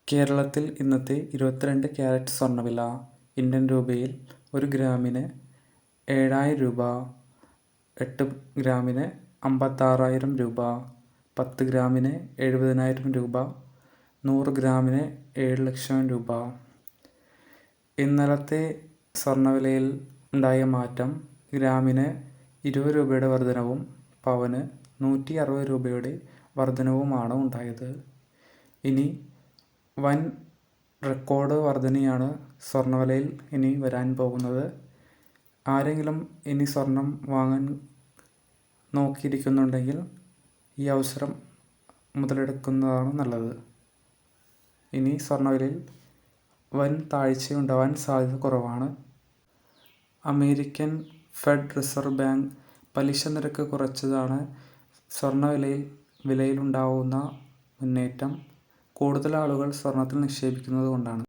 കേരളത്തിൽ ഇന്നത്തെ 22 ക്യാരറ്റ് സ്വർണ്ണവില ഇന്ത്യൻ രൂപയിൽ 1 ഗ്രാമിന് 7000 രൂപ, 8 ഗ്രാമിന് 56,000 രൂപ, 10 ഗ്രാമിന് 70,000 രൂപ, 100 ഗ്രാമിന് 7 ലക്ഷം രൂപ. ഇന്നലത്തെ സ്വർണ്ണവിലയിൽ ഉണ്ടായ മാറ്റം ഗ്രാമിന് 20 രൂപയുടെ വർധനവും പവന് 160 രൂപയുടെ വർധനവുമാണ് ഉണ്ടായത്. ഇനി വൻ റെക്കോർഡ് വർധനയാണ് സ്വർണ്ണവിലയിൽ ഇനി വരാൻ പോകുന്നത്. ആരെങ്കിലും ഇനി സ്വർണം വാങ്ങാൻ നോക്കിയിരിക്കുന്നുണ്ടെങ്കിൽ ഈ അവസരം മുതലെടുക്കുന്നതാണ് നല്ലത്. ഇനി സ്വർണ്ണവിലയിൽ വൻ താഴ്ചയുണ്ടാവാൻ സാധ്യത കുറവാണ്. അമേരിക്കൻ ഫെഡ് റിസർവ് ബാങ്ക് പലിശ നിരക്ക് കുറച്ചതാണ് വിലയിലുണ്ടാവുന്ന മുന്നേറ്റം. കൂടുതൽ ആളുകൾ സ്വർണത്തിൽ നിക്ഷേപിക്കുന്നത് കൊണ്ടാണ്.